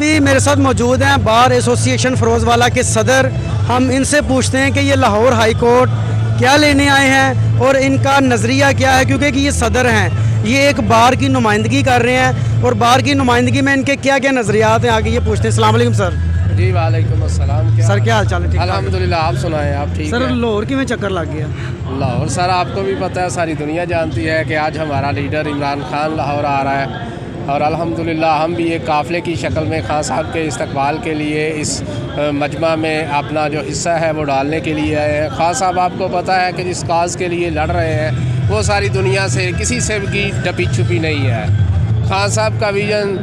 अभी मेरे साथ मौजूद हैं बार एसोसिएशन फ़िरोज़वाला के सदर। हम इनसे पूछते हैं कि ये लाहौर हाई कोर्ट क्या लेने आए हैं और इनका नज़रिया क्या है, क्योंकि कि ये सदर हैं, ये एक बार की नुमाइंदगी कर रहे हैं और बार की नुमाइंदगी में इनके क्या क्या नज़रियात हैं, आगे ये पूछते हैं। अस्सलाम वालेकुम सर। जी वालेकुम अस्सलाम। सर क्या हाल चाल है? ठीक अल्हम्दुलिल्लाह, आप सुनाएं, आप ठीक सर, हैं? लाहौर की में चक्कर लग गया। लाहौर सर आपको भी पता है, सारी दुनिया जानती है कि आज हमारा लीडर इमरान खान लाहौर आ रहा है और अल्हम्दुलिल्लाह हम भी एक काफ़िले की शक्ल में खान साहब के इस्तकबाल के लिए इस मजमा में अपना जो हिस्सा है वो डालने के लिए आए हैं। खान साहब आपको पता है कि जिस काज़ के लिए लड़ रहे हैं वो सारी दुनिया से किसी से भी डपी छुपी नहीं है। खान साहब का विजन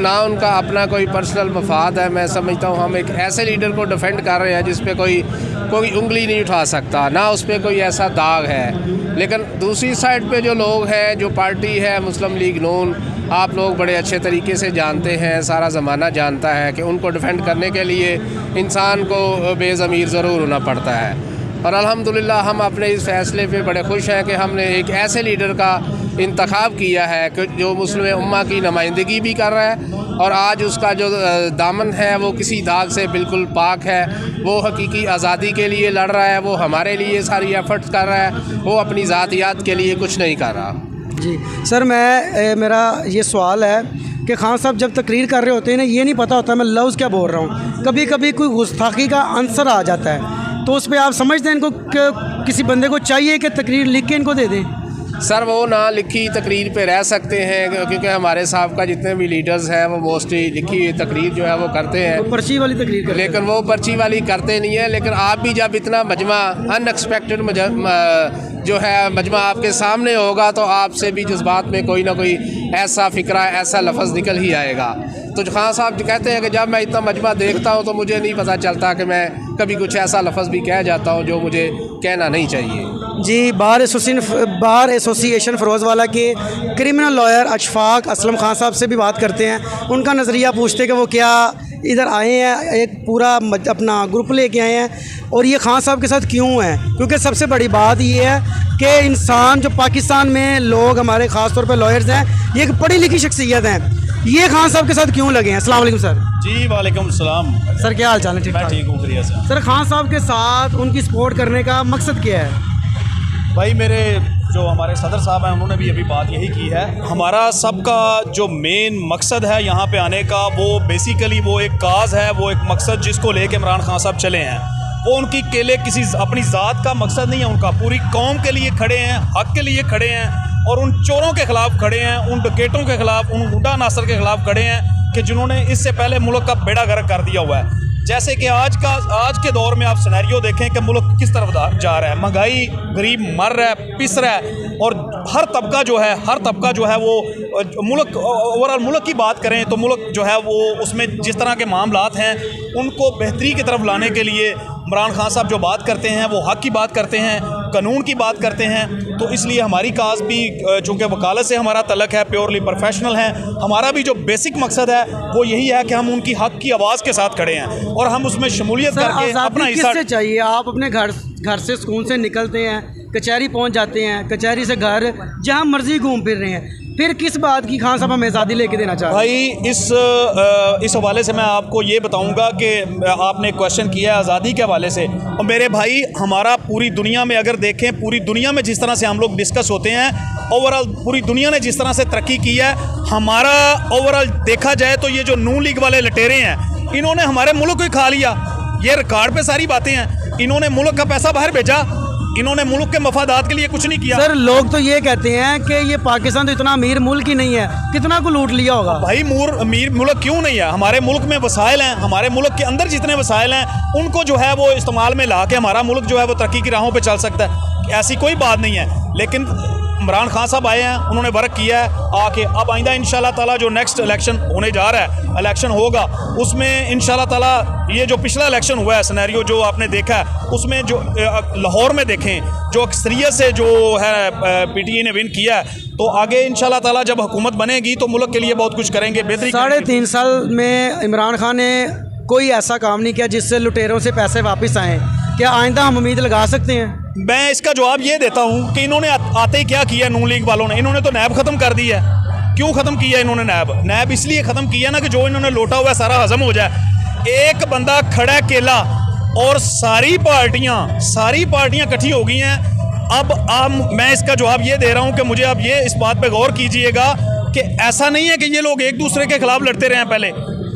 ना उनका अपना कोई पर्सनल मफाद है, मैं समझता हूँ हम एक ऐसे लीडर को डिफेंड कर रहे हैं जिस पे कोई उंगली नहीं उठा सकता, ना उस पर कोई ऐसा दाग है। लेकिन दूसरी साइड पे जो लोग हैं, जो पार्टी है मुस्लिम लीग नून, आप लोग बड़े अच्छे तरीके से जानते हैं, सारा ज़माना जानता है कि उनको डिफेंड करने के लिए इंसान को बेज़मीर ज़रूर होना पड़ता है। और अल्हम्दुलिल्लाह हम अपने इस फ़ैसले पे बड़े खुश हैं कि हमने एक ऐसे लीडर का इंतखाब किया है कि जो मुस्लिम उम्मा की नुमाइंदगी भी कर रहा है और आज उसका जो दामन है वो किसी दाग से बिल्कुल पाक है। वो हकीकी आज़ादी के लिए लड़ रहा है, वो हमारे लिए सारी एफ़र्ट्स कर रहा है, वो अपनी ज़ातियात के लिए कुछ नहीं कर रहा। जी सर, मेरा ये सवाल है कि खान साहब जब तकरीर कर रहे होते हैं ना, ये नहीं पता होता मैं लफ्ज़ क्या बोल रहा हूँ, कभी कभी कोई गुस्ताखी का आंसर आ जाता है, तो उस पर आप समझते हैं इनको किसी बंदे को चाहिए कि तकरीर लिख के इनको दे दें? सर वो ना लिखी तकरीर पे रह सकते हैं क्योंकि हमारे साहब का जितने भी लीडर्स हैं वो मोस्टली लिखी हुई तकरीर जो है वो करते हैं, वो पर्ची वाली तकरीर करते हैं। लेकिन वो पर्ची वाली करते नहीं है। लेकिन आप भी जब इतना मजमा अनएक्सपेक्टेड जो है मजमा आपके सामने होगा तो आपसे भी जज्बात में कोई ना कोई ऐसा फ़िक्रा, ऐसा लफ्ज़ निकल ही आएगा। तो खान साहब कहते हैं कि जब मैं इतना मजमा देखता हूँ तो मुझे नहीं पता चलता कि मैं कभी कुछ ऐसा लफ्ज़ भी कह जाता हूँ जो मुझे कहना नहीं चाहिए। जी, बार एसोसिएशन फ़िरोज़वाला के क्रिमिनल लॉयर अशफाक असलम खान साहब से भी बात करते हैं, उनका नज़रिया पूछते हैं कि वो क्या इधर आए हैं, एक पूरा अपना ग्रुप लेके आए हैं और ये खान साहब के साथ क्यों हैं। क्योंकि सबसे बड़ी बात ये है कि इंसान जो पाकिस्तान में लोग हमारे ख़ास तौर पे लॉयर्स हैं, ये एक पढ़ी लिखी शख्सियत हैं, ये खान साहब के साथ क्यों लगे हैं? अस्सलाम वालेकुम सर। जी वालेकुम सलाम। सर क्या हाल चाल है? मैं ठीक हूँ, बढ़िया सर। खान साहब के साथ उनकी सपोर्ट करने का मकसद क्या है? भाई मेरे जो हमारे सदर साहब हैं उन्होंने भी अभी बात यही की है। हमारा सबका जो मेन मकसद है यहाँ पे आने का, वो बेसिकली वो एक काज है, वो एक मकसद जिसको लेके इमरान खान साहब चले हैं। वो उनकी केले किसी अपनी ज़ात का मकसद नहीं है, उनका पूरी कौम के लिए खड़े हैं, हक़ के लिए खड़े हैं और उन चोरों के ख़िलाफ़ खड़े हैं, उन डकैतों के ख़िलाफ़, उन हुड्डा नासर के ख़िलाफ़ खड़े हैं कि जिन्होंने इससे पहले मुल्क का बेड़ा गर्क कर दिया हुआ है। जैसे कि आज के दौर में आप सिनेरियो देखें कि मुल्क किस तरफ जा रहा है, महंगाई, गरीब मर रहा है, पिस रहा है और हर तबका जो है वो मुल्क, ओवरऑल मुल्क की बात करें तो मुल्क जो है वो उसमें जिस तरह के मामलात हैं उनको बेहतरी की तरफ लाने के लिए इमरान खान साहब जो बात करते हैं वो हक़ की बात करते हैं, कानून की बात करते हैं। तो इसलिए हमारी काज भी चूँकि वकालत से हमारा तल्लक है, प्योरली प्रोफेशनल है, हमारा भी जो बेसिक मकसद है वो यही है कि हम उनकी हक़ की आवाज़ के साथ खड़े हैं और हम उसमें शमूलियत करके अपना हिस्सा चाहिए। आप अपने घर से सुकून से निकलते हैं, कचहरी पहुंच जाते हैं, कचहरी से घर जहां मर्जी घूम फिर रहे हैं, फिर किस बात की खान साहब हमें आज़ादी लेके देना चाह रहे हैं? भाई इस हवाले से मैं आपको ये बताऊंगा कि आपने क्वेश्चन किया है आज़ादी के हवाले से, और मेरे भाई हमारा पूरी दुनिया में अगर देखें, पूरी दुनिया में जिस तरह से हम लोग डिस्कस होते हैं, ओवरऑल पूरी दुनिया ने जिस तरह से तरक्की की है, हमारा ओवरऑल देखा जाए तो ये जो नून लीग वाले लटेरे हैं इन्होंने हमारे मुल्क को ही खा लिया। ये रिकॉर्ड पे सारी बातें हैं, इन्होंने मुल्क का पैसा बाहर भेजा, इन्होंने मुल्क के मफादात के लिए कुछ नहीं किया। सर लोग तो ये कहते हैं कि ये पाकिस्तान तो इतना अमीर मुल्क ही नहीं है, कितना को लूट लिया होगा। भाई अमीर मुल्क क्यों नहीं है? हमारे मुल्क में वसाइल हैं, हमारे मुल्क के अंदर जितने वसाइल हैं उनको जो है वो इस्तेमाल में ला के हमारा मुल्क जो है वो तरक्की की राहों पे चल सकता है, ऐसी कोई बात नहीं है। लेकिन इमरान खान साहब आए हैं, उन्होंने वर्क किया है आके, अब आइंदा इंशाल्लाह ताला जो नेक्स्ट इलेक्शन होने जा रहा है, इलेक्शन होगा उसमें इंशाल्लाह ताला ये जो पिछला इलेक्शन हुआ है सिनेरियो जो आपने देखा है उसमें जो लाहौर में देखें जो अक्सरियत से जो है पीटीआई ने विन किया है, तो आगे इंशाल्लाह ताला जब हुकूमत बनेगी तो मुल्क के लिए बहुत कुछ करेंगे, बेहतरी। 3.5 साल में इमरान खान ने कोई ऐसा काम नहीं किया जिससे लुटेरों से पैसे वापस आएँ, क्या आइंदा हम उम्मीद लगा सकते हैं? मैं इसका जवाब ये देता हूँ कि इन्होंने आते ही क्या किया नून लीग वालों ने, इन्होंने तो नैब ख़त्म कर दी है। क्यों ख़त्म किया इन्होंने नैब इसलिए ख़त्म किया ना कि जो इन्होंने लोटा हुआ है सारा हज़म हो जाए। एक बंदा खड़ा केला और सारी पार्टियां इकट्ठी हो गई हैं। अब मैं इसका जवाब ये दे रहा हूँ कि मुझे आप ये इस बात पे गौर कीजिएगा कि ऐसा नहीं है कि ये लोग एक दूसरे के खिलाफ लड़ते रहे हैं पहले।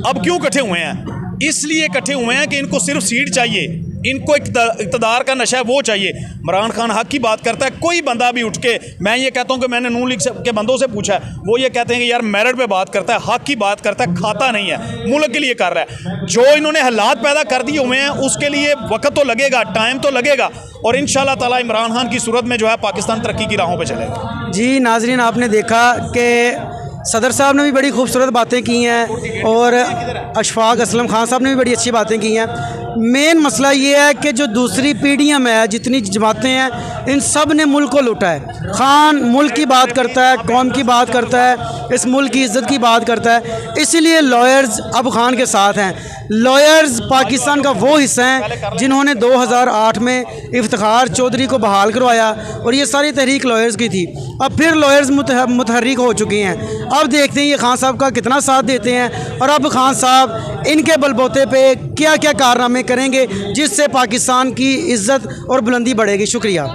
अब क्यों इकट्ठे हुए हैं? इसलिए इकट्ठे हुए हैं कि इनको सिर्फ सीट चाहिए, इनको इक़्तिदार का नशा है वो चाहिए। इमरान खान हक की बात करता है, कोई बंदा भी उठ के, मैं ये कहता हूँ कि मैंने नून लीग के बंदों से पूछा है, वो ये कहते हैं कि यार मेरिट पे बात करता है, हक की बात करता है, खाता नहीं है, मुल्क के लिए कर रहा है। जो इन्होंने हालात पैदा कर दिए हुए हैं उसके लिए वक्त तो लगेगा, टाइम तो लगेगा, और इंशाल्लाह ताला इमरान खान की सूरत में जो है पाकिस्तान तरक्की की राहों पर चलेगा। जी नाजरीन, आपने देखा कि सदर साहब ने भी बड़ी खूबसूरत बातें की हैं और अशफाक असलम खान साहब ने भी बड़ी अच्छी बातें की हैं। मेन मसला ये है कि जो दूसरी पीढ़ियाँ में है, जितनी जमातें हैं, इन सब ने मुल्क को लूटा है। खान मुल्क की बात करता है, कौम की बात करता है, इस मुल्क की इज़्ज़त की बात करता है, इसीलिए लॉयर्स अब खान के साथ हैं। लॉयर्स पाकिस्तान का वो हिस्सा हैं जिन्होंने 2008 में इफ्तिखार चौधरी को बहाल करवाया और ये सारी तहरीक लॉयर्स की थी। अब फिर लॉयर्स मुतहर्रिक हो चुके हैं। अब देखते हैं ये खान साहब का कितना साथ देते हैं और अब खान साहब इनके बलबोते पे क्या क्या कारनामे करेंगे जिससे पाकिस्तान की इज़्ज़त और बुलंदी बढ़ेगी। शुक्रिया।